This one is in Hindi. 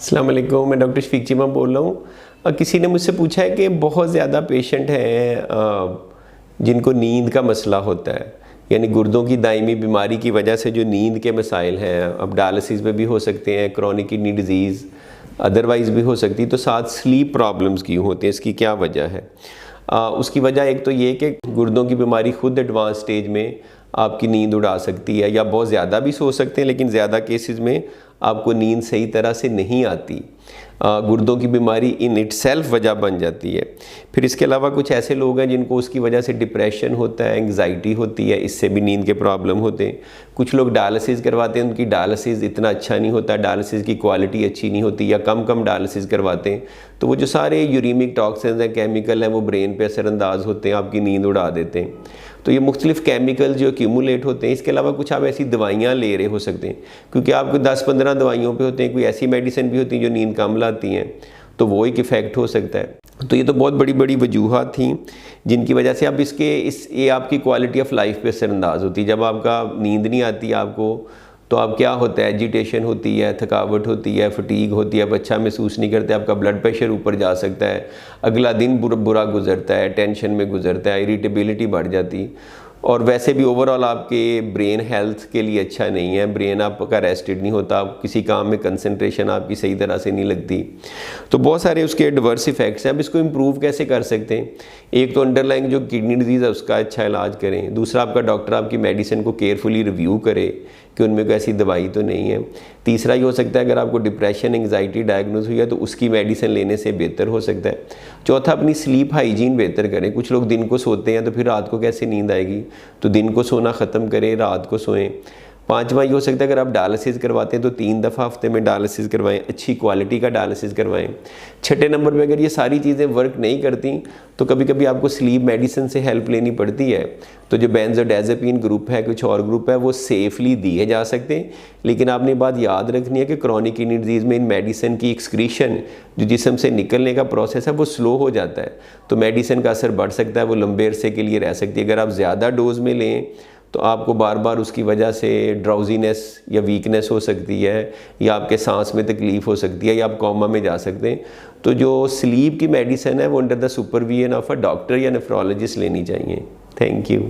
अस्सलाम वालेकुम, मैं डॉक्टर शफीक चीमा बोल रहा हूँ। किसी ने मुझसे पूछा है कि बहुत ज़्यादा पेशेंट हैं जिनको नींद का मसला होता है, यानी गुर्दों की दायमी बीमारी की वजह से जो नींद के मसाइल हैं, अब डायलिसिस में भी हो सकते हैं, क्रॉनिक किडनी डिजीज़ अदरवाइज़ भी हो सकती है, तो साथ स्लीप प्रॉब्लम्स क्यों होती हैं, इसकी क्या वजह है? उसकी वजह एक तो ये कि गुर्दों की बीमारी खुद एडवांस स्टेज में आपकी नींद उड़ा सकती है, या बहुत ज़्यादा भी सो सकते हैं, लेकिन ज़्यादा केसेस में आपको नींद सही तरह से नहीं आती। गुर्दों की बीमारी इन इटसेल्फ वजह बन जाती है। फिर इसके अलावा कुछ ऐसे लोग हैं जिनको उसकी वजह से डिप्रेशन होता है, एंग्जाइटी होती है, इससे भी नींद के प्रॉब्लम होते हैं। कुछ लोग डायलिसिस करवाते हैं, उनकी डायलिसिस इतना अच्छा नहीं होता, डायलिसिस की क्वालिटी अच्छी नहीं होती, या कम डायलिसिस करवाते हैं, तो वो जो सारे यूरीमिक टॉक्सिन्स हैं, केमिकल हैं, वो ब्रेन पे असरअंदाज होते हैं, आपकी नींद उड़ा देते हैं। तो ये मुख्तलिफ केमिकल जो एक्यूमुलेट होते हैं। इसके अलावा कुछ आप ऐसी दवाइयाँ ले रहे हो सकते हैं, क्योंकि आपको 10-15 दवाइयों पे होते हैं, कोई ऐसी मेडिसिन भी होती हैं जो नींद कम लाती हैं, तो वो एक इफ़ेक्ट हो सकता है। तो ये तो बहुत बड़ी बड़ी वजूहत थी जिनकी वजह से अब ये आपकी क्वालिटी ऑफ लाइफ पे असरअंदाज होती है। जब आपका नींद नहीं आती आपको, तो अब क्या होता है, एजिटेशन होती है, थकावट होती है, फटीग होती है, आप अच्छा महसूस नहीं करते, आपका ब्लड प्रेशर ऊपर जा सकता है, अगला दिन बुरा गुजरता है, टेंशन में गुजरता है, इरिटेबिलिटी बढ़ जाती, और वैसे भी ओवरऑल आपके ब्रेन हेल्थ के लिए अच्छा नहीं है। ब्रेन आपका रेस्टेड नहीं होता, आप किसी काम में कंसंट्रेशन आपकी सही तरह से नहीं लगती। तो बहुत सारे उसके एडवर्स इफेक्ट्स हैं। अब इसको इम्प्रूव कैसे कर सकते हैं? एक तो अंडरलाइंग जो किडनी डिजीज़ है उसका अच्छा इलाज करें। दूसरा, आपका डॉक्टर आपकी मेडिसिन को केयरफुली रिव्यू करे कि उनमें कोई ऐसी दवाई तो नहीं है। तीसरा ये हो सकता है, अगर आपको डिप्रेशन एंग्जाइटी डायग्नोज हुई है तो उसकी मेडिसिन लेने से बेहतर हो सकता है। चौथा, अपनी स्लीप हाइजीन बेहतर करें। कुछ लोग दिन को सोते हैं तो फिर रात को कैसे नींद आएगी, तो दिन को सोना ख़त्म करें, रात को सोएं। पांचवा ये हो सकता है, अगर आप डायलिसिस करवाते हैं तो 3 दफ़ा हफ्ते में डायलिसिस करवाएं, अच्छी क्वालिटी का डायलिसिस करवाएं। छठे नंबर पे, अगर ये सारी चीज़ें वर्क नहीं करती तो कभी कभी आपको स्लीप मेडिसिन से हेल्प लेनी पड़ती है। तो जो बेंजोडाज़ेपिन ग्रुप है, कुछ और ग्रुप है, वो सेफली दिए जा सकते हैं, लेकिन आपने बात याद रखनी है कि क्रॉनिक किडनी डिजीज़ में इन मेडिसिन की एक्सक्रीशन, जो जिस्म से निकलने का प्रोसेस है, वो स्लो हो जाता है, तो मेडिसिन का असर बढ़ सकता है, वो लंबे अरसे के लिए रह सकती है। अगर आप ज़्यादा डोज में लें तो आपको बार बार उसकी वजह से ड्राउजीनेस या वीकनेस हो सकती है, या आपके सांस में तकलीफ़ हो सकती है, या आप कोमा में जा सकते हैं। तो जो स्लीप की मेडिसिन है वो under the supervision of a doctor या नेफ्रोलॉजिस्ट लेनी चाहिए। Thank you.